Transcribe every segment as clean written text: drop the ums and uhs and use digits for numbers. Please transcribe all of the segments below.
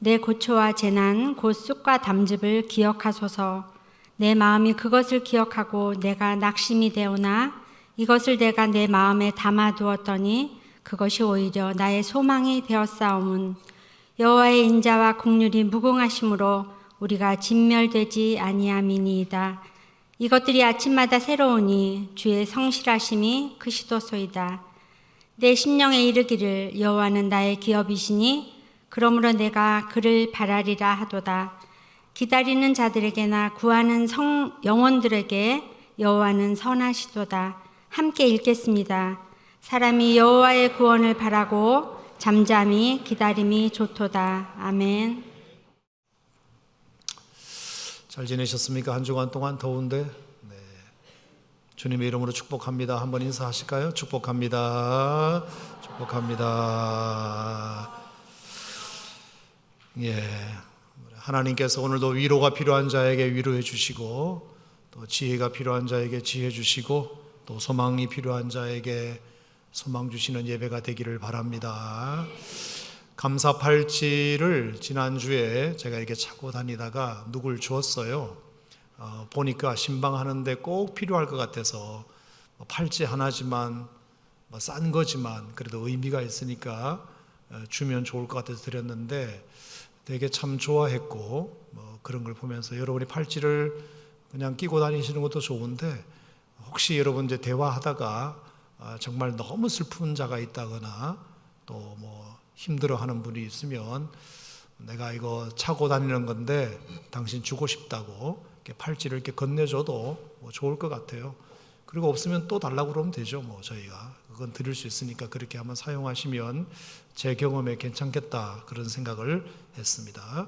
내 고초와 재난 곧 쑥과 담즙을 기억하소서. 내 마음이 그것을 기억하고 내가 낙심이 되오나 이것을 내가 내 마음에 담아두었더니 그것이 오히려 나의 소망이 되었사오문. 여호와의 인자와 긍휼이 무궁하심으로 우리가 진멸되지 아니함이니이다. 이것들이 아침마다 새로우니 주의 성실하심이 크시도소이다. 내 심령에 이르기를 여호와는 나의 기업이시니 그러므로 내가 그를 바라리라 하도다. 기다리는 자들에게나 구하는 영혼들에게 여호와는 선하시도다. 함께 읽겠습니다. 사람이 여호와의 구원을 바라고 잠잠히 기다림이 좋도다. 아멘. 잘 지내셨습니까? 한 주간 동안 더운데? 네. 주님의 이름으로 축복합니다. 한번 인사하실까요? 축복합니다. 축복합니다. 예. 하나님께서 오늘도 위로가 필요한 자에게 위로해 주시고, 또 지혜가 필요한 자에게 지혜 주시고, 또 소망이 필요한 자에게 소망 주시는 예배가 되기를 바랍니다. 감사 팔찌를 지난주에 제가 이렇게 차고 다니다가 누굴 주었어요. 보니까 신방하는데 꼭 필요할 것 같아서 팔찌 하나지만 싼 거지만 그래도 의미가 있으니까 주면 좋을 것 같아서 드렸는데 되게 참 좋아했고, 그런 걸 보면서 여러분이 팔찌를 그냥 끼고 다니시는 것도 좋은데 혹시 여러분 이제 대화하다가 정말 너무 슬픈 자가 있다거나 또 힘들어하는 분이 있으면 내가 이거 차고 다니는 건데 당신 주고 싶다고 이렇게 팔찌를 이렇게 건네줘도 좋을 것 같아요. 그리고 없으면 또 달라고 그러면 되죠. 저희가 그건 드릴 수 있으니까 그렇게 한번 사용하시면 제 경험에 괜찮겠다 그런 생각을 했습니다.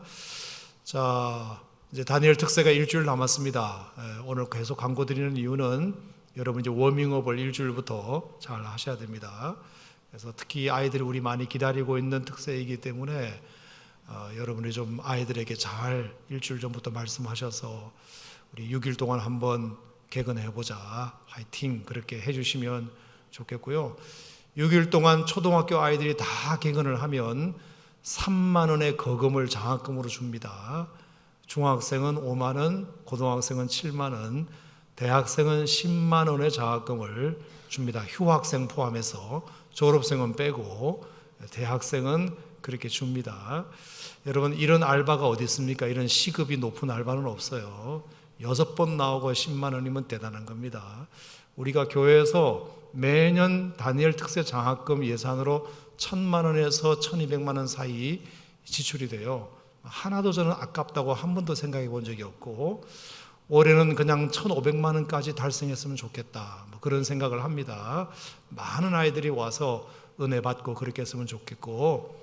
자, 이제 다니엘 특세가 일주일 남았습니다. 오늘 계속 광고 드리는 이유는 여러분 이제 워밍업을 일주일부터 잘 하셔야 됩니다. 그래서 특히 아이들이 우리 많이 기다리고 있는 특세이기 때문에 여러분이 좀 아이들에게 잘 일주일 전부터 말씀하셔서 우리 6일 동안 한번 개근해보자, 화이팅 그렇게 해주시면 좋겠고요. 6일 동안 초등학교 아이들이 다 개근을 하면 3만 원의 거금을 장학금으로 줍니다. 중학생은 5만 원, 고등학생은 7만 원, 대학생은 10만 원의 장학금을 줍니다. 휴학생 포함해서, 졸업생은 빼고 대학생은 그렇게 줍니다. 여러분, 이런 알바가 어디 있습니까? 이런 시급이 높은 알바는 없어요. 6번 나오고 10만 원이면 대단한 겁니다. 우리가 교회에서 매년 다니엘 특세 장학금 예산으로 1,000만 원에서 1,200만 원 사이 지출이 돼요. 하나도 저는 아깝다고 한 번도 생각해 본 적이 없고, 올해는 그냥 1,500만 원까지 달성했으면 좋겠다, 그런 생각을 합니다. 많은 아이들이 와서 은혜 받고 그렇게 했으면 좋겠고,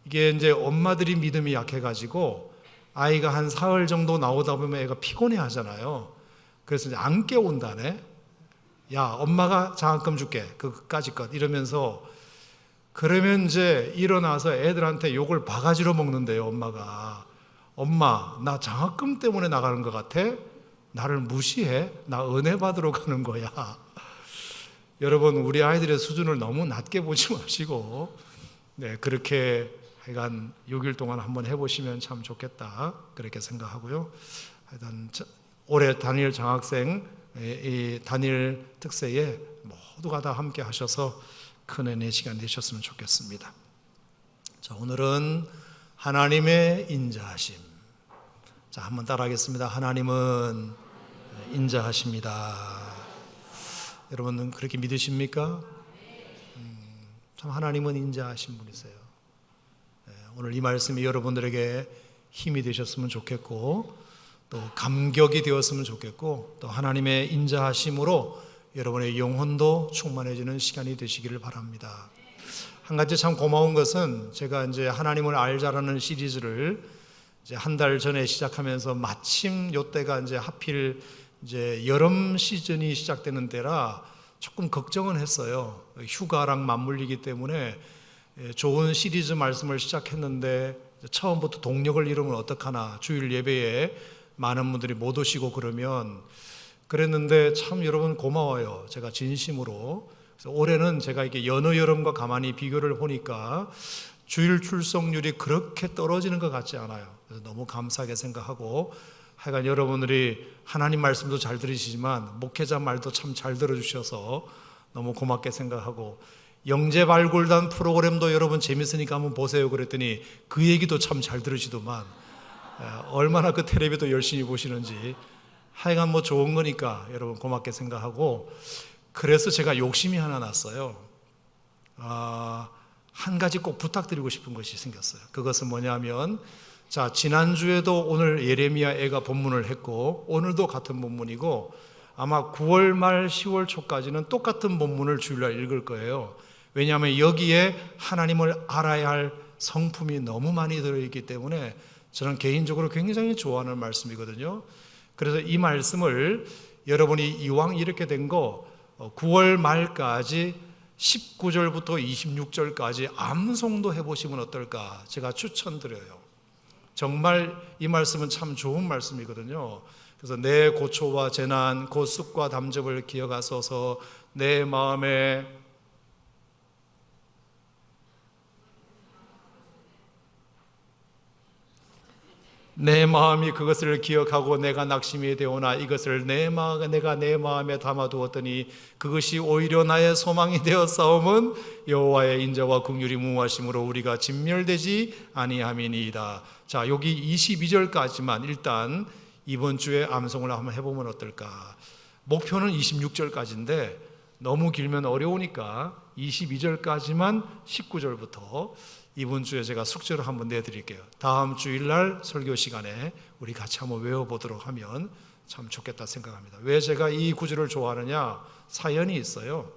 이게 이제 엄마들이 믿음이 약해가지고 아이가 한 사흘 정도 나오다 보면 애가 피곤해 하잖아요. 그래서 이제 안 깨운다네. 야, 엄마가 장학금 줄게, 그까짓 것 이러면서. 그러면 이제 일어나서 애들한테 욕을 바가지로 먹는데요. 엄마가, 엄마 나 장학금 때문에 나가는 것 같아? 나를 무시해? 나 은혜 받으러 가는 거야. 여러분, 우리 아이들의 수준을 너무 낮게 보지 마시고, 네, 그렇게 하여간 6일 동안 한번 해보시면 참 좋겠다 그렇게 생각하고요. 하여간 올해 다니엘 장학생 이 다니엘 특세에 모두가 다 함께 하셔서 큰 은혜의 시간 되셨으면 좋겠습니다. 자, 오늘은 하나님의 인자하심. 자, 한번 따라하겠습니다. 하나님은 인자하십니다. 여러분은 그렇게 믿으십니까? 참 하나님은 인자하신 분이세요. 오늘 이 말씀이 여러분들에게 힘이 되셨으면 좋겠고, 또 감격이 되었으면 좋겠고, 또 하나님의 인자하심으로 여러분의 영혼도 충만해지는 시간이 되시기를 바랍니다. 한 가지 참 고마운 것은 제가 이제 하나님을 알자라는 시리즈를 이제 한 달 전에 시작하면서 마침 요때가 이제 하필 이제 여름 시즌이 시작되는 때라 조금 걱정은 했어요. 휴가랑 맞물리기 때문에 좋은 시리즈 말씀을 시작했는데 처음부터 동력을 잃으면 어떡하나, 주일 예배에 많은 분들이 못 오시고 그러면. 그랬는데 참 여러분 고마워요. 제가 진심으로. 그래서 올해는 제가 이렇게 여느 여름과 가만히 비교를 보니까 주일 출석률이 그렇게 떨어지는 것 같지 않아요. 그래서 너무 감사하게 생각하고, 하여간 여러분들이 하나님 말씀도 잘 들으시지만 목회자 말도 참 잘 들어주셔서 너무 고맙게 생각하고, 영재발굴단 프로그램도 여러분 재밌으니까 한번 보세요 그랬더니 그 얘기도 참 잘 들으시더만, 얼마나 그 텔레비도 열심히 보시는지. 하여간 뭐 좋은 거니까 여러분 고맙게 생각하고, 그래서 제가 욕심이 하나 났어요. 한 가지 꼭 부탁드리고 싶은 것이 생겼어요. 그것은 뭐냐면, 자, 지난주에도 오늘 예레미야애가 본문을 했고 오늘도 같은 본문이고 아마 9월 말 10월 초까지는 똑같은 본문을 주일날 읽을 거예요. 왜냐하면 여기에 하나님을 알아야 할 성품이 너무 많이 들어있기 때문에 저는 개인적으로 굉장히 좋아하는 말씀이거든요. 그래서 이 말씀을 여러분이 이왕 이렇게 된 거 9월 말까지 19절부터 26절까지 암송도 해보시면 어떨까 제가 추천드려요. 정말 이 말씀은 참 좋은 말씀이거든요. 그래서 내 고초와 재난 곧 쑥과 담즙을 기억하소서. 내 마음에 내 마음이 그것을 기억하고 내가 낙심이 되오나 이것을 내가 내 마음에 담아두었더니 그것이 오히려 나의 소망이 되어 싸움은 여호와의 인자와 긍휼이 무하심으로 우리가 진멸되지 아니함이니이다. 자, 여기 22절까지만 일단 이번 주에 암송을 한번 해보면 어떨까. 목표는 26절까지인데 너무 길면 어려우니까 22절까지만 19절부터 이번 주에 제가 숙제로 한번 내드릴게요. 다음 주일날 설교 시간에 우리 같이 한번 외워보도록 하면 참 좋겠다 생각합니다. 왜 제가 이 구절을 좋아하느냐? 사연이 있어요.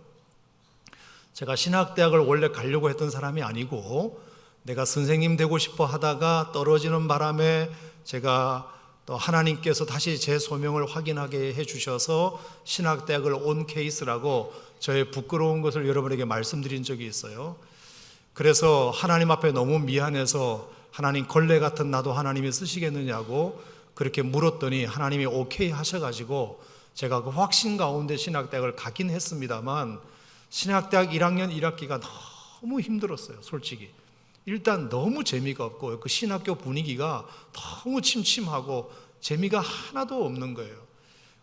제가 신학대학을 원래 가려고 했던 사람이 아니고 내가 선생님 되고 싶어 하다가 떨어지는 바람에 제가 또 하나님께서 다시 제 소명을 확인하게 해주셔서 신학대학을 온 케이스라고 저의 부끄러운 것을 여러분에게 말씀드린 적이 있어요. 그래서 하나님 앞에 너무 미안해서 하나님 걸레 같은 나도 하나님이 쓰시겠느냐고 그렇게 물었더니 하나님이 오케이 하셔가지고 제가 그 확신 가운데 신학대학을 가긴 했습니다만 신학대학 1학년 1학기가 너무 힘들었어요. 솔직히 일단 너무 재미가 없고 그 신학교 분위기가 너무 침침하고 재미가 하나도 없는 거예요.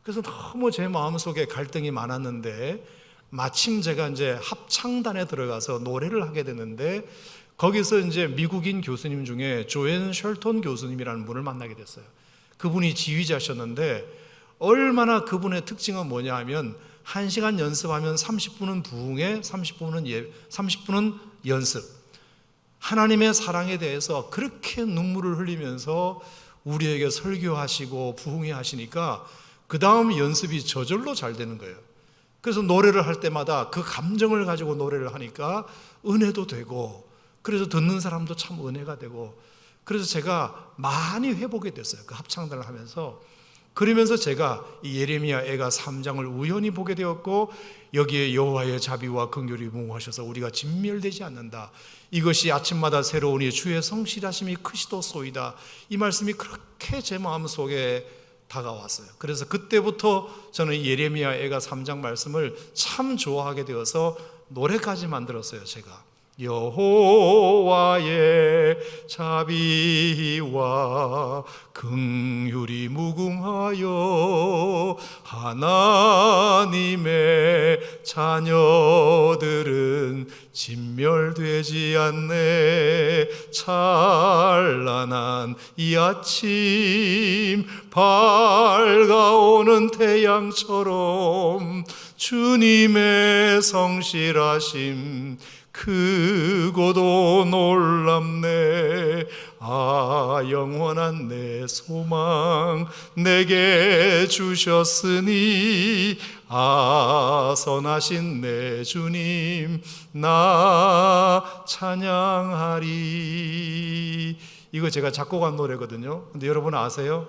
그래서 너무 제 마음속에 갈등이 많았는데 마침 제가 이제 합창단에 들어가서 노래를 하게 됐는데 거기서 이제 미국인 교수님 중에 조앤 셜턴 교수님이라는 분을 만나게 됐어요. 그분이 지휘자셨는데 얼마나 그분의 특징은 뭐냐 하면 1시간 연습하면 30분은 부흥회, 30분은 연습. 하나님의 사랑에 대해서 그렇게 눈물을 흘리면서 우리에게 설교하시고 부흥회 하시니까 그 다음 연습이 저절로 잘 되는 거예요. 그래서 노래를 할 때마다 그 감정을 가지고 노래를 하니까 은혜도 되고 그래서 듣는 사람도 참 은혜가 되고 그래서 제가 많이 회복이 됐어요. 그 합창단을 하면서. 그러면서 제가 이 예레미야 애가 3장을 우연히 보게 되었고 여기에 여호와의 자비와 긍휼이 무하셔서 우리가 진멸되지 않는다. 이것이 아침마다 새로우니 주의 성실하심이 크시도소이다. 이 말씀이 그렇게 제 마음속에 다가왔어요. 그래서 그때부터 저는 예레미야 애가 3장 말씀을 참 좋아하게 되어서 노래까지 만들었어요. 제가 여호와의 자비와 긍휼이 무궁하여 하나님의 자녀들은 진멸되지 않네. 찬란한 이 아침 밝아오는 태양처럼 주님의 성실하심 크고도 놀랍네. 아 영원한 내 소망 내게 주셨으니 아 선하신 내 주님 나 찬양하리. 이거 제가 작곡한 노래거든요. 근데 여러분 아세요?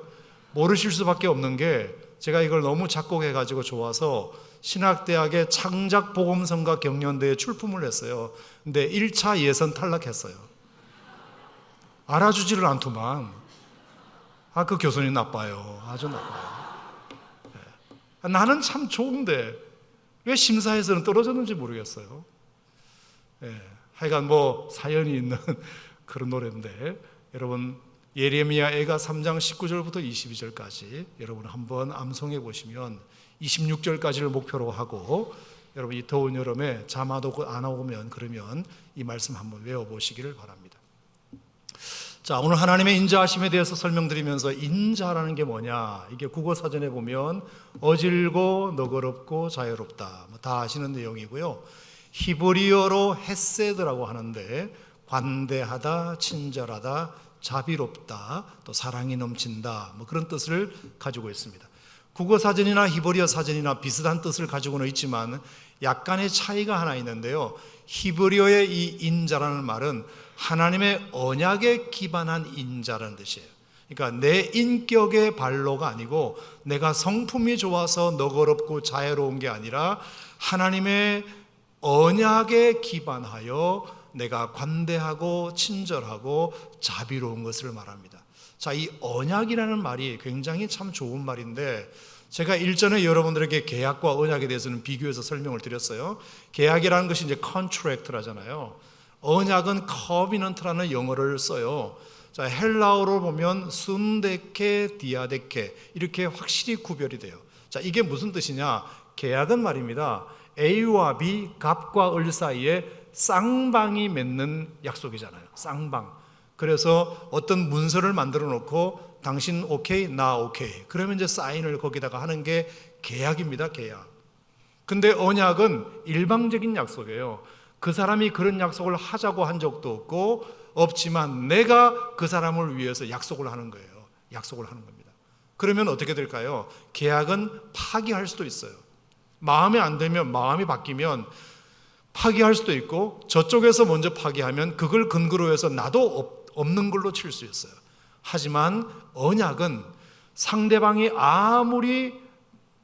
모르실 수밖에 없는 게 제가 이걸 너무 작곡해가지고 좋아서 신학대학의 창작복음성가 경연대회에 출품을 했어요. 근데 1차 예선 탈락했어요. 알아주지를 않더만. 그 교수님 나빠요. 아주 나빠요. 나는 참 좋은데 왜 심사에서는 떨어졌는지 모르겠어요. 하여간 뭐 사연이 있는 그런 노래인데, 여러분 예레미야애가 3장 19절부터 22절까지 여러분 한번 암송해 보시면 26절까지를 목표로 하고, 여러분 이 더운 여름에 잠 안 오면 그러면 이 말씀 한번 외워보시기를 바랍니다. 자, 오늘 하나님의 인자하심에 대해서 설명드리면서, 인자라는 게 뭐냐, 이게 국어사전에 보면 어질고 너그럽고 자유롭다, 다 아시는 내용이고요. 히브리어로 헤세드라고 하는데 관대하다, 친절하다, 자비롭다, 또 사랑이 넘친다, 그런 뜻을 가지고 있습니다. 국어사전이나 히브리어 사전이나 비슷한 뜻을 가지고는 있지만 약간의 차이가 하나 있는데요. 히브리어의 이 인자라는 말은 하나님의 언약에 기반한 인자라는 뜻이에요. 그러니까 내 인격의 발로가 아니고, 내가 성품이 좋아서 너그럽고 자유로운 게 아니라 하나님의 언약에 기반하여 내가 관대하고 친절하고 자비로운 것을 말합니다. 자, 이 언약이라는 말이 굉장히 참 좋은 말인데, 제가 일전에 여러분들에게 계약과 언약에 대해서는 비교해서 설명을 드렸어요. 계약이라는 것이 이제 컨트랙트라잖아요. 언약은 커비넌트라는 영어를 써요. 자, 헬라어로 보면 순데케, 디아데케 이렇게 확실히 구별이 돼요. 자, 이게 무슨 뜻이냐? 계약은 말입니다, A와 B, 갑과 을 사이에 쌍방이 맺는 약속이잖아요. 쌍방. 그래서 어떤 문서를 만들어 놓고 당신 오케이, 나 오케이, 그러면 이제 사인을 거기다가 하는 게 계약입니다. 계약. 근데 언약은 일방적인 약속이에요. 그 사람이 그런 약속을 하자고 한 적도 없지만 내가 그 사람을 위해서 약속을 하는 거예요. 약속을 하는 겁니다. 그러면 어떻게 될까요? 계약은 파기할 수도 있어요. 마음에 안 들면, 마음이 바뀌면 파기할 수도 있고, 저쪽에서 먼저 파기하면 그걸 근거로 해서 나도 없는 걸로 칠 수 있어요. 하지만 언약은 상대방이 아무리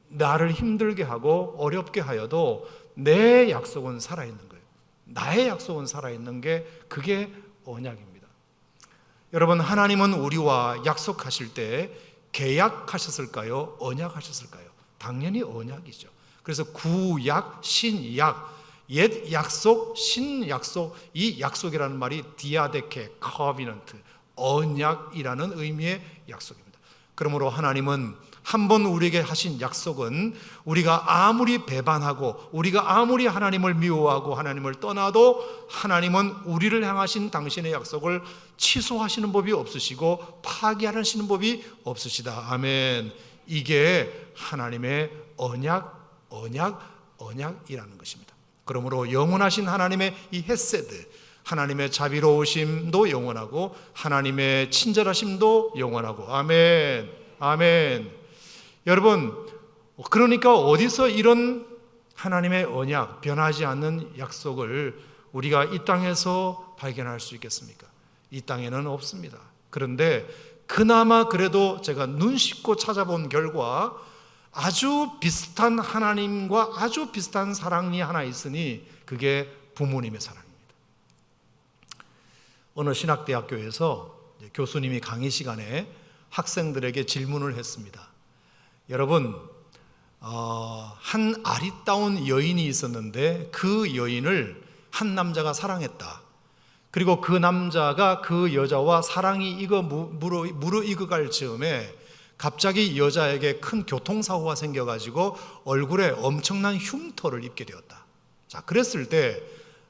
나를 힘들게 하고 어렵게 하여도 내 약속은 살아있는 거예요. 나의 약속은 살아있는 게, 그게 언약입니다. 여러분, 하나님은 우리와 약속하실 때 계약하셨을까요? 언약하셨을까요? 당연히 언약이죠. 그래서 구약, 신약, 옛 약속, 신약속, 이 약속이라는 말이 디아데케, 커비넌트, 언약이라는 의미의 약속입니다. 그러므로 하나님은 한번 우리에게 하신 약속은, 우리가 아무리 배반하고 우리가 아무리 하나님을 미워하고 하나님을 떠나도 하나님은 우리를 향하신 당신의 약속을 취소하시는 법이 없으시고 파기하시는 법이 없으시다. 아멘. 이게 하나님의 언약이라는 것입니다. 그러므로 영원하신 하나님의 이 헤세드, 하나님의 자비로우심도 영원하고 하나님의 친절하심도 영원하고. 아멘. 아멘. 여러분, 그러니까 어디서 이런 하나님의 언약, 변하지 않는 약속을 우리가 이 땅에서 발견할 수 있겠습니까? 이 땅에는 없습니다. 그런데 그나마 그래도 제가 눈 씻고 찾아본 결과 아주 비슷한 하나님과 아주 비슷한 사랑이 하나 있으니, 그게 부모님의 사랑입니다. 어느 신학대학교에서 교수님이 강의 시간에 학생들에게 질문을 했습니다. 여러분, 한 아리따운 여인이 있었는데 그 여인을 한 남자가 사랑했다. 그리고 그 남자가 그 여자와 사랑이 무르익어갈 즈음에 갑자기 여자에게 큰 교통사고가 생겨가지고 얼굴에 엄청난 흉터를 입게 되었다. 자, 그랬을 때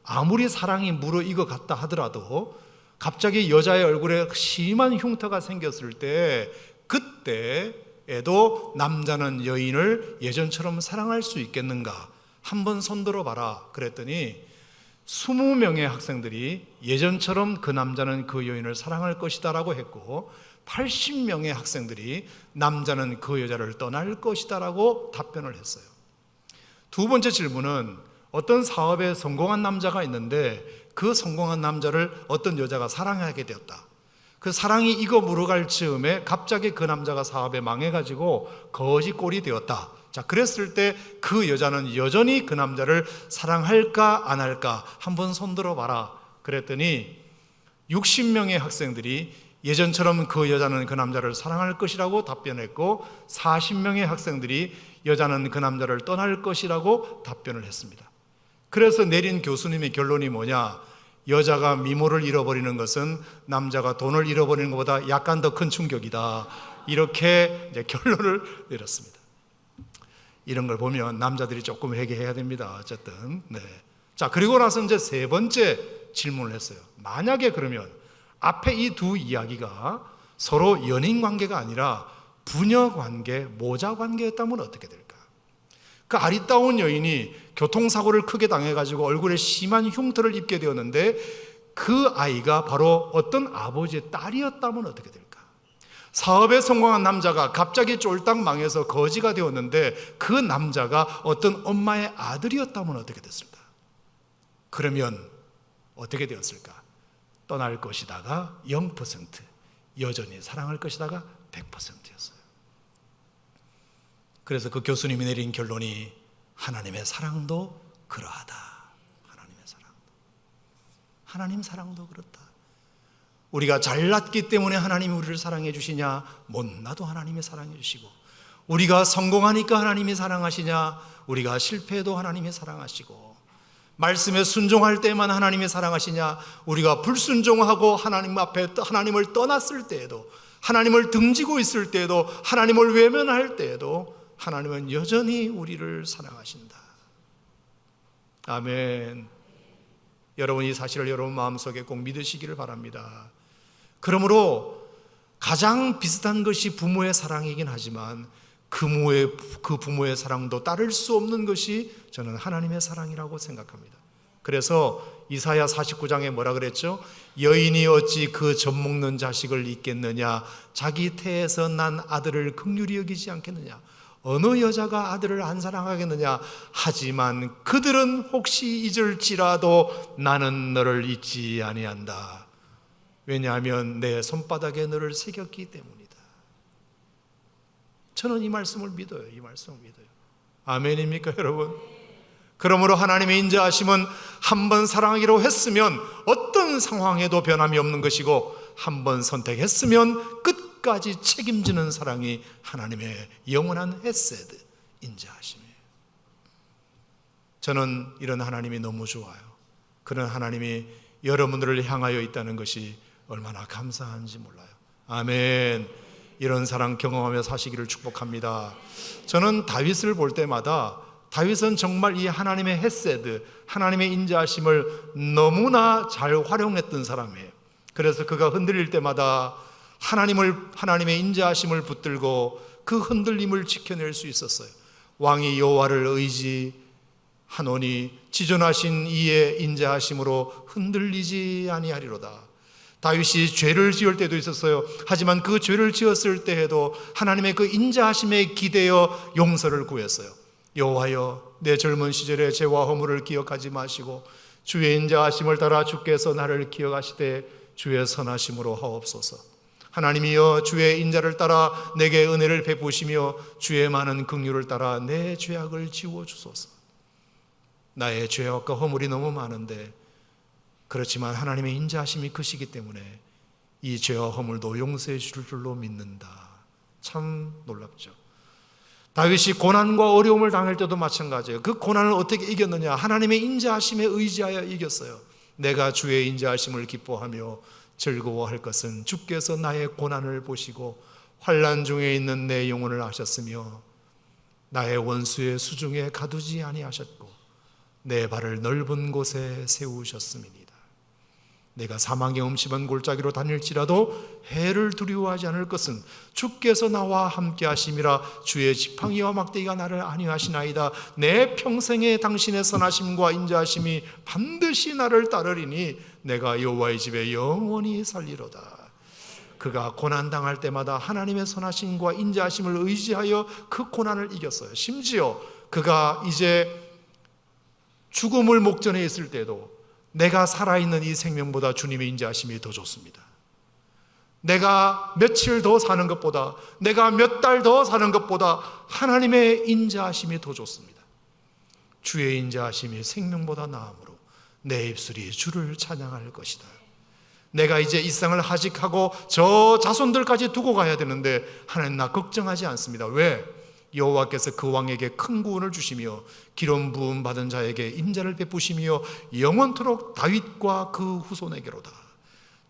아무리 사랑이 무르익어갔다 하더라도 갑자기 여자의 얼굴에 심한 흉터가 생겼을 때, 그때에도 남자는 여인을 예전처럼 사랑할 수 있겠는가? 한번 손들어 봐라. 그랬더니 20명의 학생들이 예전처럼 그 남자는 그 여인을 사랑할 것이다 라고 했고, 80명의 학생들이 남자는 그 여자를 떠날 것이다 라고 답변을 했어요. 두 번째 질문은, 어떤 사업에 성공한 남자가 있는데 그 성공한 남자를 어떤 여자가 사랑하게 되었다. 그 사랑이 익어 무르갈 즈음에 갑자기 그 남자가 사업에 망해가지고 거지 꼴이 되었다. 자, 그랬을 때 그 여자는 여전히 그 남자를 사랑할까 안 할까? 한번 손들어 봐라. 그랬더니 60명의 학생들이 예전처럼 그 여자는 그 남자를 사랑할 것이라고 답변했고, 40명의 학생들이 여자는 그 남자를 떠날 것이라고 답변을 했습니다. 그래서 내린 교수님의 결론이 뭐냐? 여자가 미모를 잃어버리는 것은 남자가 돈을 잃어버리는 것보다 약간 더 큰 충격이다. 이렇게 이제 결론을 내렸습니다. 이런 걸 보면 남자들이 조금 회개해야 됩니다. 어쨌든. 네. 자, 그리고 나서 이제 세 번째 질문을 했어요. 만약에 그러면 앞에 이 두 이야기가 서로 연인 관계가 아니라 부녀 관계, 모자 관계였다면 어떻게 될까? 그 아리따운 여인이 교통사고를 크게 당해가지고 얼굴에 심한 흉터를 입게 되었는데 그 아이가 바로 어떤 아버지의 딸이었다면 어떻게 될까? 사업에 성공한 남자가 갑자기 쫄딱 망해서 거지가 되었는데 그 남자가 어떤 엄마의 아들이었다면 어떻게 됐을까? 그러면 어떻게 되었을까? 떠날 것이다가 0%, 여전히 사랑할 것이다가 100%였어요. 그래서 그 교수님이 내린 결론이 하나님의 사랑도 그러하다. 하나님 사랑도 그렇다. 우리가 잘났기 때문에 하나님이 우리를 사랑해 주시냐? 못나도 하나님이 사랑해 주시고, 우리가 성공하니까 하나님이 사랑하시냐? 우리가 실패해도 하나님이 사랑하시고, 말씀에 순종할 때만 하나님이 사랑하시냐? 우리가 불순종하고 하나님 앞에 하나님을 떠났을 때에도, 하나님을 등지고 있을 때에도, 하나님을 외면할 때에도 하나님은 여전히 우리를 사랑하신다. 아멘. 여러분, 이 사실을 여러분 마음속에 꼭 믿으시기를 바랍니다. 그러므로 가장 비슷한 것이 부모의 사랑이긴 하지만 그 부모의 사랑도 따를 수 없는 것이 저는 하나님의 사랑이라고 생각합니다. 그래서 이사야 49장에 뭐라 그랬죠? 여인이 어찌 그 젖먹는 자식을 잊겠느냐? 자기 태에서 난 아들을 긍휼히 여기지 않겠느냐? 어느 여자가 아들을 안 사랑하겠느냐? 하지만 그들은 혹시 잊을지라도 나는 너를 잊지 아니한다. 왜냐하면 내 손바닥에 너를 새겼기 때문이다. 저는 이 말씀을 믿어요. 이 말씀을 믿어요. 아멘입니까, 여러분? 그러므로 하나님의 인자하심은 한 번 사랑하기로 했으면 어떤 상황에도 변함이 없는 것이고, 한 번 선택했으면 끝까지 책임지는 사랑이 하나님의 영원한 헤세드, 인자하심이에요. 저는 이런 하나님이 너무 좋아요. 그런 하나님이 여러분들을 향하여 있다는 것이 얼마나 감사한지 몰라요. 아멘. 이런 사랑 경험하며 사시기를 축복합니다. 저는 다윗을 볼 때마다 다윗은 정말 이 하나님의 헤세드, 하나님의 인자하심을 너무나 잘 활용했던 사람이에요. 그래서 그가 흔들릴 때마다 하나님의 인자하심을 붙들고 그 흔들림을 지켜낼 수 있었어요. 왕이 여호와를 의지하노니 지존하신 이의 인자하심으로 흔들리지 아니하리로다. 다윗이 죄를 지을 때도 있었어요. 하지만 그 죄를 지었을 때에도 하나님의 그 인자하심에 기대어 용서를 구했어요. 여호와여, 내 젊은 시절의 죄와 허물을 기억하지 마시고 주의 인자하심을 따라 주께서 나를 기억하시되 주의 선하심으로 하옵소서. 하나님이여, 주의 인자를 따라 내게 은혜를 베푸시며 주의 많은 긍휼을 따라 내 죄악을 지워주소서. 나의 죄악과 허물이 너무 많은데, 그렇지만 하나님의 인자하심이 크시기 때문에 이 죄와 허물도 용서해 줄 줄로 믿는다. 참 놀랍죠. 다윗이 고난과 어려움을 당할 때도 마찬가지예요. 그 고난을 어떻게 이겼느냐? 하나님의 인자하심에 의지하여 이겼어요. 내가 주의 인자하심을 기뻐하며 즐거워할 것은 주께서 나의 고난을 보시고 환난 중에 있는 내 영혼을 아셨으며 나의 원수의 수중에 가두지 아니하셨고 내 발을 넓은 곳에 세우셨음이니이다. 내가 사망의 음침한 골짜기로 다닐지라도 해를 두려워하지 않을 것은 주께서 나와 함께 하심이라. 주의 지팡이와 막대기가 나를 안위하시나이다. 내 평생에 당신의 선하심과 인자하심이 반드시 나를 따르리니 내가 여호와의 집에 영원히 살리로다. 그가 고난당할 때마다 하나님의 선하심과 인자하심을 의지하여 그 고난을 이겼어요. 심지어 그가 이제 죽음을 목전에 있을 때도 내가 살아있는 이 생명보다 주님의 인자하심이 더 좋습니다. 내가 며칠 더 사는 것보다, 내가 몇 달 더 사는 것보다 하나님의 인자하심이 더 좋습니다. 주의 인자하심이 생명보다 나으므로 내 입술이 주를 찬양할 것이다. 내가 이제 이 세상을 하직하고 저 자손들까지 두고 가야 되는데 하나님 나 걱정하지 않습니다. 왜? 여호와께서 그 왕에게 큰 구원을 주시며 기름 부음 받은 자에게 인자를 베푸시며 영원토록 다윗과 그 후손에게로다.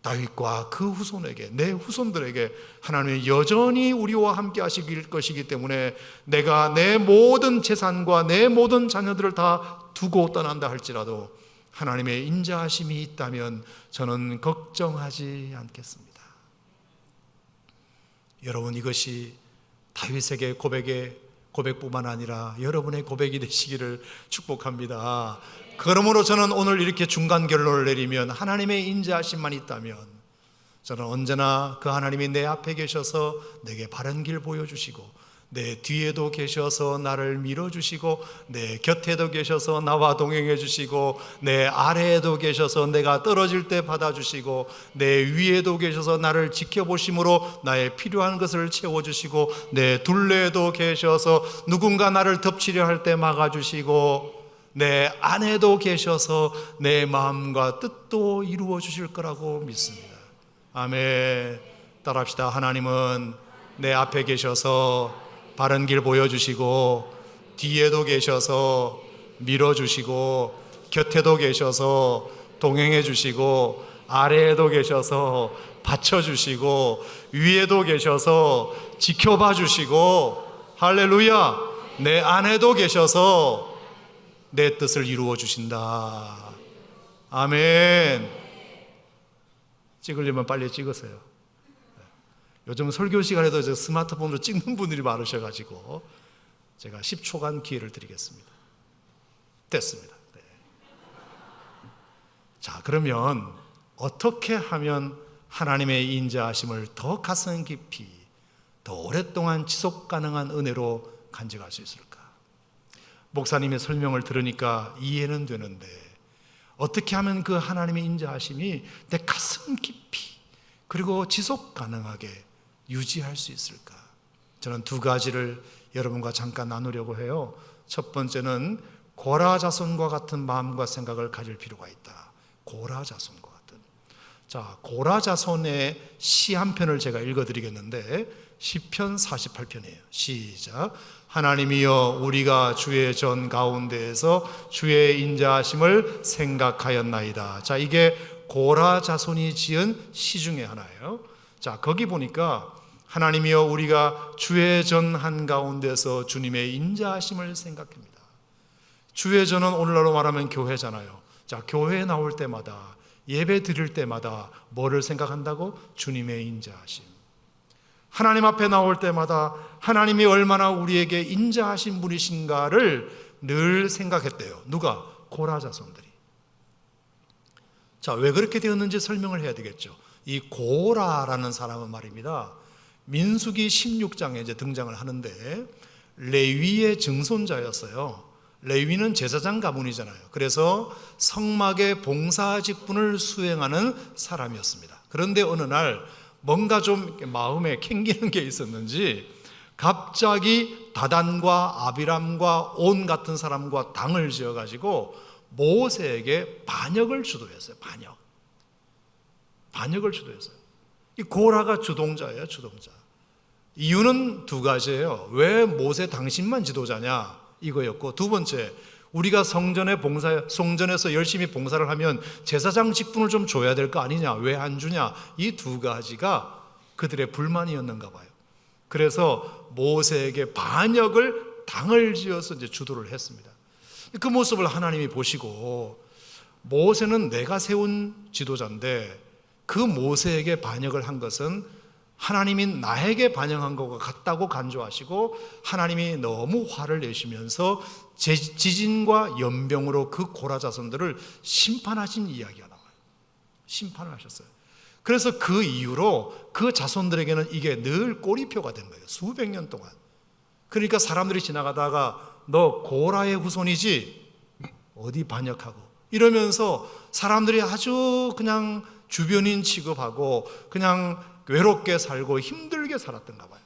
다윗과 그 후손에게, 내 후손들에게 하나님이 여전히 우리와 함께 하실 것이기 때문에 내가 내 모든 재산과 내 모든 자녀들을 다 두고 떠난다 할지라도 하나님의 인자하심이 있다면 저는 걱정하지 않겠습니다. 여러분, 이것이 다윗에게 고백뿐만 아니라 여러분의 고백이 되시기를 축복합니다. 그러므로 저는 오늘 이렇게 중간 결론을 내리면 하나님의 인자하심만 있다면 저는 언제나 그 하나님이 내 앞에 계셔서 내게 바른 길 보여주시고 내 뒤에도 계셔서 나를 밀어주시고 내 곁에도 계셔서 나와 동행해 주시고 내 아래에도 계셔서 내가 떨어질 때 받아주시고 내 위에도 계셔서 나를 지켜보심으로 나의 필요한 것을 채워주시고 내 둘레에도 계셔서 누군가 나를 덮치려 할 때 막아주시고 내 안에도 계셔서 내 마음과 뜻도 이루어 주실 거라고 믿습니다. 아멘. 따라합시다. 하나님은 내 앞에 계셔서 바른 길 보여주시고 뒤에도 계셔서 밀어주시고 곁에도 계셔서 동행해 주시고 아래에도 계셔서 받쳐주시고 위에도 계셔서 지켜봐 주시고 할렐루야, 내 안에도 계셔서 내 뜻을 이루어 주신다. 아멘. 찍으려면 빨리 찍으세요. 요즘 설교 시간에도 스마트폰으로 찍는 분들이 많으셔가지고 제가 10초간 기회를 드리겠습니다. 됐습니다. 네. 자, 그러면 어떻게 하면 하나님의 인자하심을 더 가슴 깊이, 더 오랫동안 지속 가능한 은혜로 간직할 수 있을까? 목사님의 설명을 들으니까 이해는 되는데 어떻게 하면 그 하나님의 인자하심이 내 가슴 깊이 그리고 지속 가능하게 유지할 수 있을까? 저는 두 가지를 여러분과 잠깐 나누려고 해요. 첫 번째는 고라 자손과 같은 마음과 생각을 가질 필요가 있다. 고라 자손과 같은. 자, 고라 자손의 시 한 편을 제가 읽어드리겠는데 시편 48편이에요. 시작. 하나님이여, 우리가 주의 전 가운데에서 주의 인자하심을 생각하였나이다. 자, 이게 고라 자손이 지은 시 중에 하나예요. 자, 거기 보니까 하나님이여, 우리가 주의 전 한가운데서 주님의 인자하심을 생각합니다. 주의 전은 오늘날로 말하면 교회잖아요. 자, 교회에 나올 때마다 예배 드릴 때마다 뭐를 생각한다고? 주님의 인자하심. 하나님 앞에 나올 때마다 하나님이 얼마나 우리에게 인자하신 분이신가를 늘 생각했대요. 누가? 고라 자손들이. 자, 왜 그렇게 되었는지 설명을 해야 되겠죠. 이 고라라는 사람은 말입니다, 민수기 16장에 이제 등장을 하는데 레위의 증손자였어요. 레위는 제사장 가문이잖아요. 그래서 성막의 봉사 직분을 수행하는 사람이었습니다. 그런데 어느 날 뭔가 좀 마음에 캥기는 게 있었는지 갑자기 다단과 아비람과 온 같은 사람과 당을 지어가지고 모세에게 반역을 주도했어요. 반역을 주도했어요. 이 고라가 주동자예요. 주동자. 이유는 두 가지예요. 왜 모세 당신만 지도자냐 이거였고, 두 번째, 우리가 성전에서 열심히 봉사를 하면 제사장 직분을 좀 줘야 될 거 아니냐, 왜 안 주냐, 이 두 가지가 그들의 불만이었는가 봐요. 그래서 모세에게 반역을 당을 지어서 이제 주도를 했습니다. 그 모습을 하나님이 보시고, 모세는 내가 세운 지도자인데 그 모세에게 반역을 한 것은 하나님이 나에게 반역한 것과 같다고 간주하시고, 하나님이 너무 화를 내시면서 지진과 연병으로 그 고라 자손들을 심판하신 이야기가 나와요. 심판을 하셨어요. 그래서 그 이후로 그 자손들에게는 이게 늘 꼬리표가 된 거예요. 수백 년 동안. 그러니까 사람들이 지나가다가 너 고라의 후손이지? 어디 반역하고 이러면서 사람들이 아주 그냥 주변인 취급하고 그냥 외롭게 살고 힘들게 살았던가 봐요.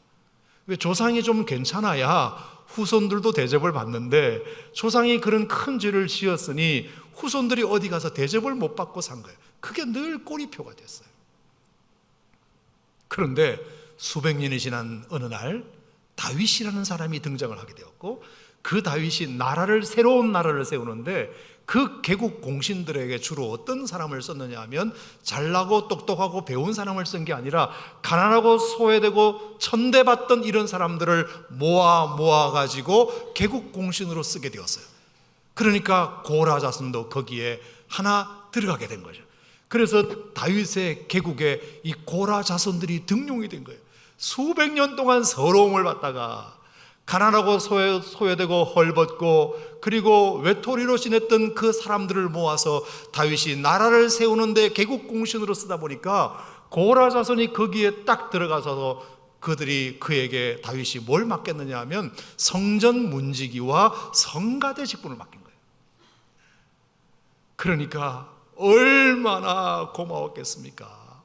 왜? 조상이 좀 괜찮아야 후손들도 대접을 받는데 조상이 그런 큰 죄를 지었으니 후손들이 어디 가서 대접을 못 받고 산 거예요. 그게 늘 꼬리표가 됐어요. 그런데 수백 년이 지난 어느 날 다윗이라는 사람이 등장을 하게 되었고, 그 다윗이 새로운 나라를 세우는데 그 개국 공신들에게 주로 어떤 사람을 썼느냐 하면 잘나고 똑똑하고 배운 사람을 쓴 게 아니라 가난하고 소외되고 천대받던 이런 사람들을 모아가지고 개국 공신으로 쓰게 되었어요. 그러니까 고라 자손도 거기에 하나 들어가게 된 거죠. 그래서 다윗의 개국에 이 고라 자손들이 등용이 된 거예요. 수백 년 동안 서러움을 받다가 가난하고 소외되고 헐벗고 그리고 외톨이로 지냈던 그 사람들을 모아서 다윗이 나라를 세우는데 개국 공신으로 쓰다 보니까 고라 자손이 거기에 딱 들어가서 그에게 다윗이 뭘 맡겼느냐 하면 성전 문지기와 성가대 직분을 맡긴 거예요. 그러니까 얼마나 고마웠겠습니까?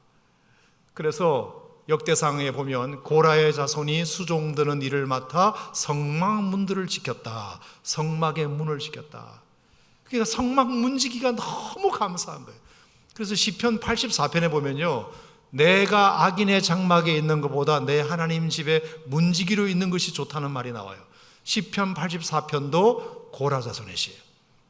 그래서 역대상에 보면 고라의 자손이 수종드는 일을 맡아 성막 문들을 지켰다. 성막의 문을 지켰다. 그러니까 성막 문지기가 너무 감사한 거예요. 그래서 시편 84편에 보면요, 내가 악인의 장막에 있는 것보다 내 하나님 집에 문지기로 있는 것이 좋다는 말이 나와요. 시편 84편도 고라 자손의 시예요.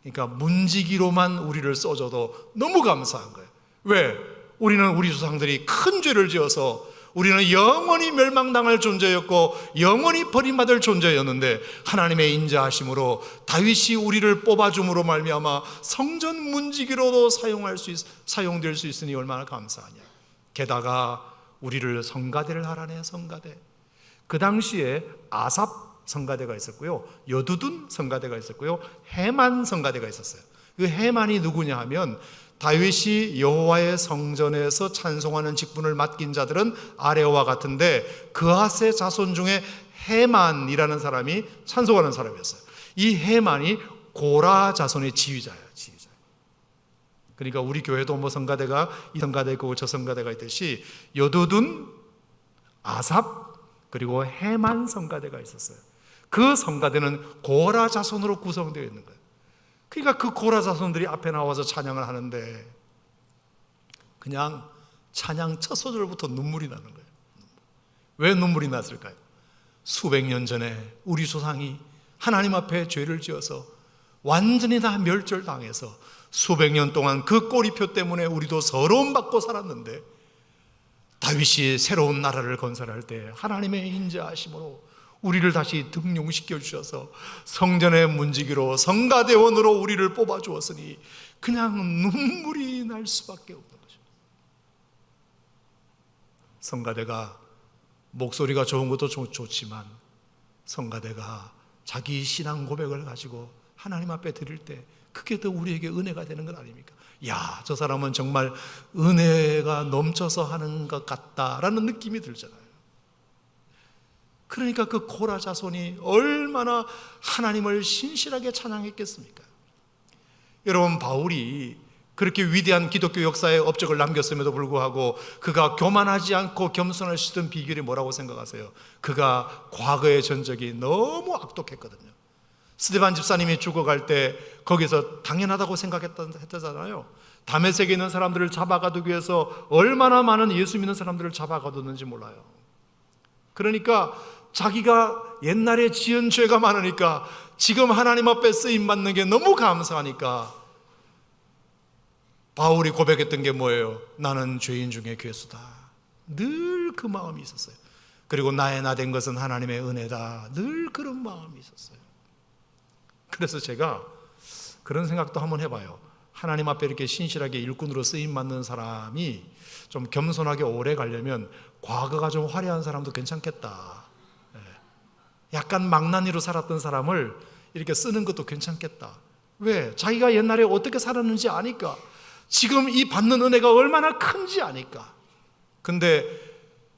그러니까 문지기로만 우리를 써줘도 너무 감사한 거예요. 왜? 우리는 우리 조상들이 큰 죄를 지어서 우리는 영원히 멸망당할 존재였고 영원히 버림받을 존재였는데 하나님의 인자하심으로 다윗이 우리를 뽑아줌으로 말미암아 성전 문지기로도 사용될 수 있으니 얼마나 감사하냐. 게다가 우리를 성가대를 하라네. 성가대. 그 당시에 아삽 성가대가 있었고요, 여두둔 성가대가 있었고요, 헤만 성가대가 있었어요. 그 헤만이 누구냐 하면 다윗이 여호와의 성전에서 찬송하는 직분을 맡긴 자들은 아래와 같은데 그핫의 자손 중에 헤만이라는 사람이 찬송하는 사람이었어요. 이 헤만이 고라 자손의 지휘자예요. 그러니까 우리 교회도 뭐 성가대가 이 성가대 있고 저 성가대가 있듯이 여두둔, 아삽 그리고 헤만 성가대가 있었어요. 그 성가대는 고라 자손으로 구성되어 있는 거예요. 그러니까 그 고라 자손들이 앞에 나와서 찬양을 하는데 그냥 찬양 첫 소절부터 눈물이 나는 거예요. 왜 눈물이 났을까요? 수백 년 전에 우리 조상이 하나님 앞에 죄를 지어서 완전히 다 멸절당해서 수백 년 동안 그 꼬리표 때문에 우리도 서러움 받고 살았는데 다윗이 새로운 나라를 건설할 때 하나님의 인자하심으로 우리를 다시 등용시켜 주셔서 성전의 문지기로 성가대원으로 우리를 뽑아 주었으니 그냥 눈물이 날 수밖에 없는 거죠. 성가대가 목소리가 좋은 것도 좋지만 성가대가 자기 신앙 고백을 가지고 하나님 앞에 드릴 때 그게 더 우리에게 은혜가 되는 것 아닙니까? 야, 저 사람은 정말 은혜가 넘쳐서 하는 것 같다라는 느낌이 들잖아요. 그러니까 그 고라 자손이 얼마나 하나님을 신실하게 찬양했겠습니까? 여러분, 바울이 그렇게 위대한 기독교 역사의 업적을 남겼음에도 불구하고 그가 교만하지 않고 겸손할 수 있던 비결이 뭐라고 생각하세요? 그가 과거의 전적이 너무 악독했거든요. 스데반 집사님이 죽어갈 때 거기서 당연하다고 생각했다잖아요. 다메섹에 있는 사람들을 잡아가두기 위해서 얼마나 많은 예수 믿는 사람들을 잡아가뒀는지 몰라요. 그러니까 자기가 옛날에 지은 죄가 많으니까 지금 하나님 앞에 쓰임받는 게 너무 감사하니까 바울이 고백했던 게 뭐예요? 나는 죄인 중에 괴수다. 늘 그 마음이 있었어요. 그리고 나의 나 된 것은 하나님의 은혜다. 늘 그런 마음이 있었어요. 그래서 제가 그런 생각도 한번 해봐요. 하나님 앞에 이렇게 신실하게 일꾼으로 쓰임받는 사람이 좀 겸손하게 오래 가려면 과거가 좀 화려한 사람도 괜찮겠다. 약간 망나니로 살았던 사람을 이렇게 쓰는 것도 괜찮겠다. 왜? 자기가 옛날에 어떻게 살았는지 아니까. 지금 이 받는 은혜가 얼마나 큰지 아니까. 근데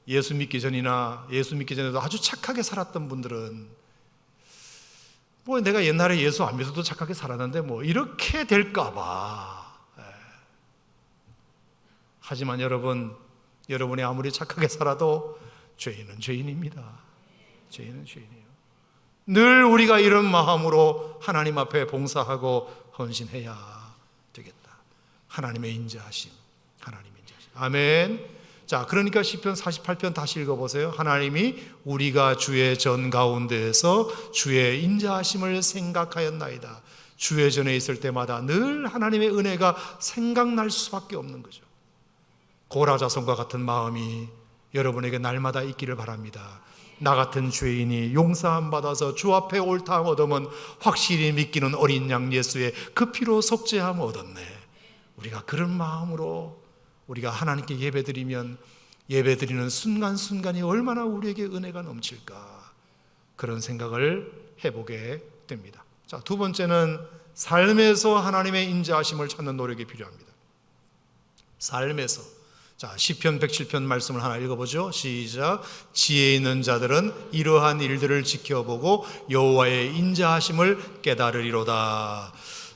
예수 믿기 전이나 예수 믿기 전에도 아주 착하게 살았던 분들은 뭐 내가 옛날에 예수 안 믿어도 착하게 살았는데 뭐 이렇게 될까 봐. 하지만 여러분이 아무리 착하게 살아도 죄인은 죄인입니다. 죄인은 죄인이에요. 늘 우리가 이런 마음으로 하나님 앞에 봉사하고 헌신해야 되겠다. 하나님의 인자하심, 하나님의 인자하심. 아멘. 자, 그러니까 시편 48편 다시 읽어보세요. 하나님이 우리가 주의 전 가운데에서 주의 인자하심을 생각하였나이다. 주의 전에 있을 때마다 늘 하나님의 은혜가 생각날 수밖에 없는 거죠. 고라 자손과 같은 마음이 여러분에게 날마다 있기를 바랍니다. 나 같은 죄인이 용서함 받아서 주 앞에 옳다함 얻으면 확실히 믿기는 어린 양 예수의 그 피로 속죄함 얻었네. 우리가 그런 마음으로 우리가 하나님께 예배드리면 예배드리는 순간순간이 얼마나 우리에게 은혜가 넘칠까, 그런 생각을 해보게 됩니다. 자, 두 번째는 삶에서 하나님의 인자하심을 찾는 노력이 필요합니다. 삶에서. 자, 시편 107편 말씀을 하나 읽어보죠. 시작. 지혜 있는 자들은 이러한 일들을 지켜보고 여호와의 인자하심을 깨달으리로다.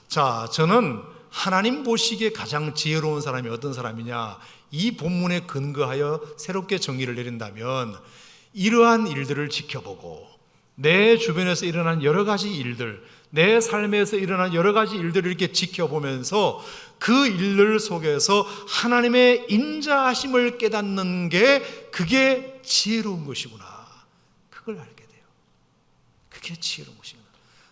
자, 저는 하나님 보시기에 가장 지혜로운 사람이 어떤 사람이냐, 이 본문에 근거하여 새롭게 정의를 내린다면 이러한 일들을 지켜보고 내 주변에서 일어난 여러 가지 일들, 내 삶에서 일어난 여러 가지 일들을 이렇게 지켜보면서 그 일들 속에서 하나님의 인자하심을 깨닫는 게, 그게 지혜로운 것이구나, 그걸 알게 돼요. 그게 지혜로운 것이구나.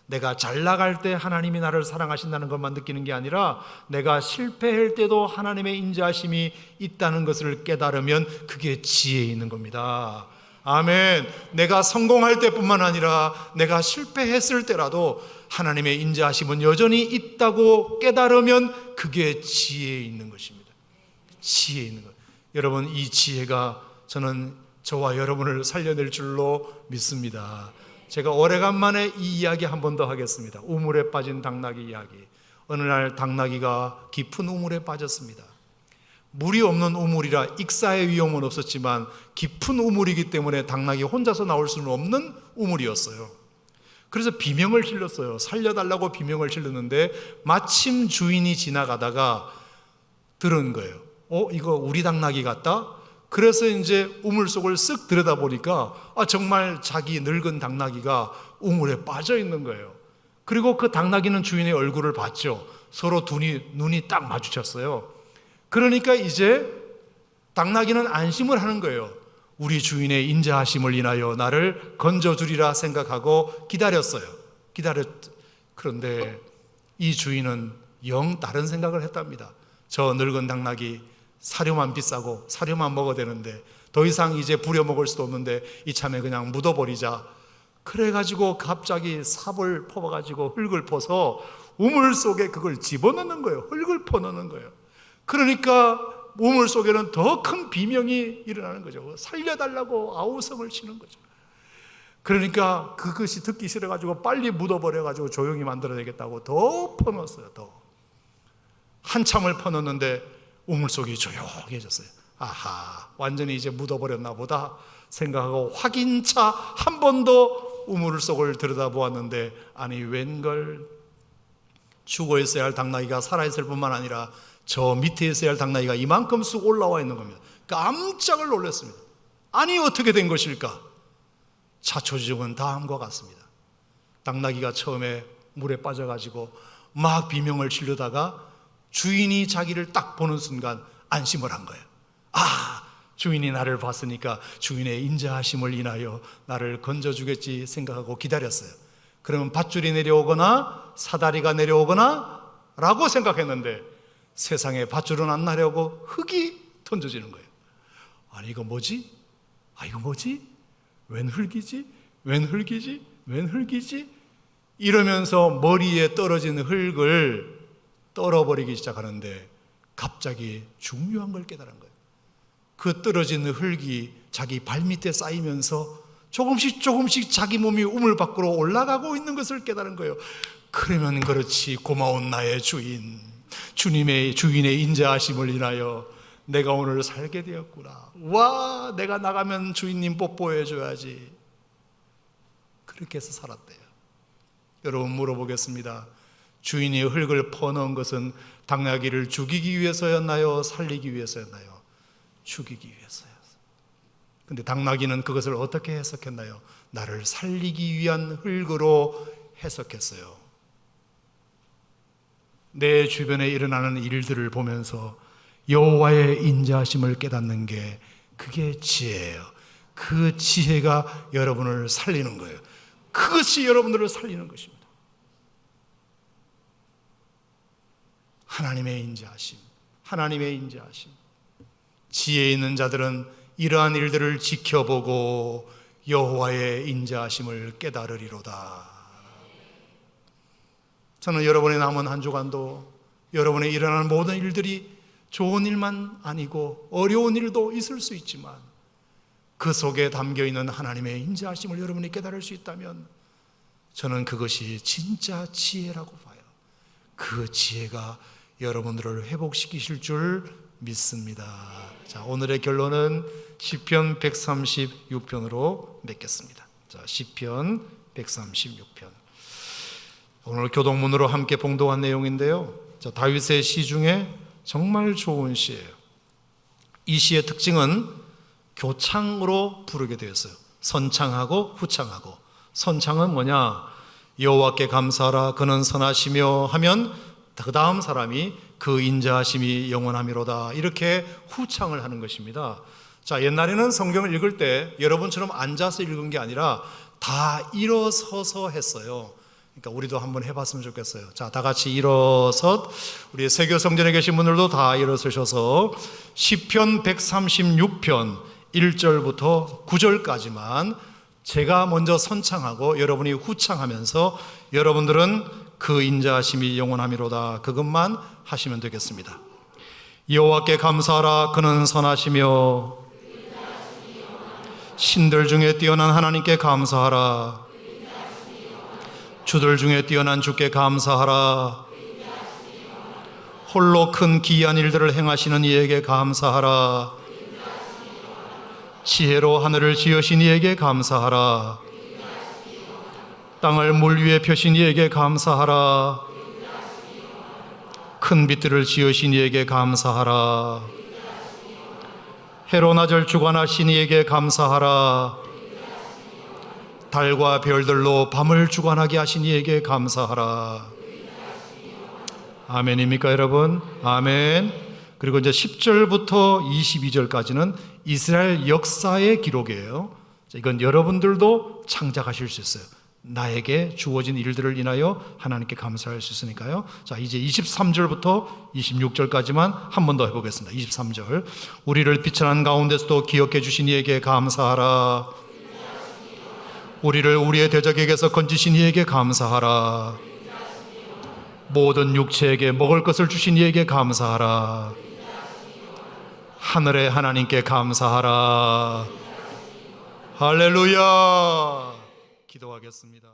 내가 잘 나갈 때 하나님이 나를 사랑하신다는 것만 느끼는 게 아니라 내가 실패할 때도 하나님의 인자하심이 있다는 것을 깨달으면 그게 지혜 있는 겁니다. 아멘. 내가 성공할 때뿐만 아니라 내가 실패했을 때라도 하나님의 인자하심은 여전히 있다고 깨달으면 그게 지혜 있는 것입니다. 지혜 있는 것. 여러분, 이 지혜가 저는 저와 여러분을 살려낼 줄로 믿습니다. 제가 오래간만에 이 이야기 한 번 더 하겠습니다. 우물에 빠진 당나귀 이야기. 어느 날 당나귀가 깊은 우물에 빠졌습니다. 물이 없는 우물이라 익사의 위험은 없었지만 깊은 우물이기 때문에 당나귀 혼자서 나올 수는 없는 우물이었어요. 그래서 비명을 질렀어요. 살려달라고 비명을 질렀는데 마침 주인이 지나가다가 들은 거예요. 이거 우리 당나귀 같다? 그래서 이제 우물 속을 쓱 들여다보니까 정말 자기 늙은 당나귀가 우물에 빠져 있는 거예요. 그리고 그 당나귀는 주인의 얼굴을 봤죠. 서로 눈이 딱 마주쳤어요. 그러니까 이제 당나귀는 안심을 하는 거예요. 우리 주인의 인자하심을 인하여 나를 건져주리라 생각하고 기다렸어요. 그런데 이 주인은 영 다른 생각을 했답니다. 저 늙은 당나귀 사료만 비싸고 사료만 먹어야 되는데 더 이상 이제 부려먹을 수도 없는데 이참에 그냥 묻어버리자. 그래가지고 갑자기 삽을 퍼가지고 흙을 퍼서 우물 속에 그걸 집어넣는 거예요. 흙을 퍼넣는 거예요. 그러니까 우물 속에는 더 큰 비명이 일어나는 거죠. 살려달라고 아우성을 치는 거죠. 그러니까 그것이 듣기 싫어가지고 빨리 묻어버려가지고 조용히 만들어내겠다고 더 퍼넣었어요. 더 한참을 퍼넣는데 우물 속이 조용해졌어요. 아하, 완전히 이제 묻어버렸나 보다 생각하고 확인차 한 번 더 우물 속을 들여다보았는데 아니 웬걸, 죽어 있어야 할 당나귀가 살아있을 뿐만 아니라 저 밑에 있어야 할 당나귀가 이만큼 쑥 올라와 있는 겁니다. 깜짝을 놀랐습니다. 아니 어떻게 된 것일까? 자초지종은 다음과 같습니다. 당나귀가 처음에 물에 빠져가지고 막 비명을 지르다가 주인이 자기를 딱 보는 순간 안심을 한 거예요. 주인이 나를 봤으니까 주인의 인자하심을 인하여 나를 건져주겠지 생각하고 기다렸어요. 그러면 밧줄이 내려오거나 사다리가 내려오거나 라고 생각했는데 세상에 밧줄은 안 나려고 흙이 던져지는 거예요. 아니 이거 뭐지? 이거 뭐지? 웬 흙이지? 웬 흙이지? 웬 흙이지? 이러면서 머리에 떨어진 흙을 떨어버리기 시작하는데 갑자기 중요한 걸 깨달은 거예요. 그 떨어진 흙이 자기 발밑에 쌓이면서 조금씩 자기 몸이 우물 밖으로 올라가고 있는 것을 깨달은 거예요. 그러면 그렇지, 고마운 나의 주인, 주님의 주인의 인자하심을 인하여 내가 오늘 살게 되었구나. 와, 내가 나가면 주인님 뽀뽀해 줘야지. 그렇게 해서 살았대요. 여러분 물어보겠습니다. 주인이 흙을 퍼넣은 것은 당나귀를 죽이기 위해서였나요? 살리기 위해서였나요? 죽이기 위해서였어요. 근데 당나귀는 그것을 어떻게 해석했나요? 나를 살리기 위한 흙으로 해석했어요. 내 주변에 일어나는 일들을 보면서 여호와의 인자하심을 깨닫는 게 그게 지혜예요. 그 지혜가 여러분을 살리는 거예요. 그것이 여러분들을 살리는 것입니다. 하나님의 인자하심, 하나님의 인자하심. 지혜 있는 자들은 이러한 일들을 지켜보고 여호와의 인자하심을 깨달으리로다. 저는 여러분의 남은 한 주간도 여러분의 일어나는 모든 일들이 좋은 일만 아니고 어려운 일도 있을 수 있지만 그 속에 담겨있는 하나님의 인자하심을 여러분이 깨달을 수 있다면 저는 그것이 진짜 지혜라고 봐요. 그 지혜가 여러분들을 회복시키실 줄 믿습니다. 자, 오늘의 결론은 시편 136편으로 맺겠습니다. 자, 시편 136편. 오늘 교동문으로 함께 봉독한 내용인데요. 자, 다윗의 시 중에 정말 좋은 시예요. 이 시의 특징은 교창으로 부르게 되었어요. 선창하고 후창하고. 선창은 뭐냐? 여호와께 감사하라 그는 선하시며 하면 그 다음 사람이 그 인자하심이 영원하미로다. 이렇게 후창을 하는 것입니다. 자, 옛날에는 성경을 읽을 때 여러분처럼 앉아서 읽은 게 아니라 다 일어서서 했어요. 그러니까 우리도 한번 해봤으면 좋겠어요. 자, 다 같이 일어서, 우리 세교 성전에 계신 분들도 다 일어서셔서 시편 136편 1절부터 9절까지만 제가 먼저 선창하고 여러분이 후창하면서 여러분들은 그 인자하심이 영원하미로다 그것만 하시면 되겠습니다. 여호와께 감사하라 그는 선하시며 신들 중에 뛰어난 하나님께 감사하라. 주들 중에 뛰어난 주께 감사하라. 홀로 큰 기이한 일들을 행하시는 이에게 감사하라. 지혜로 하늘을 지으신 이에게 감사하라. 땅을 물 위에 펴신 이에게 감사하라. 큰 빛들을 지으신 이에게 감사하라. 해로 낮을 주관하신 이에게 감사하라. 달과 별들로 밤을 주관하게 하신 이에게 감사하라. 아멘입니까 여러분? 아멘. 그리고 이제 10절부터 22절까지는 이스라엘 역사의 기록이에요. 이건 여러분들도 창작하실 수 있어요. 나에게 주어진 일들을 인하여 하나님께 감사할 수 있으니까요. 자, 이제 23절부터 26절까지만 한 번 더 해보겠습니다. 23절. 우리를 비천한 가운데서도 기억해 주신 이에게 감사하라. 우리를 우리의 대적에게서 건지신 이에게 감사하라. 모든 육체에게 먹을 것을 주신 이에게 감사하라. 하늘의 하나님께 감사하라. 할렐루야. 기도하겠습니다.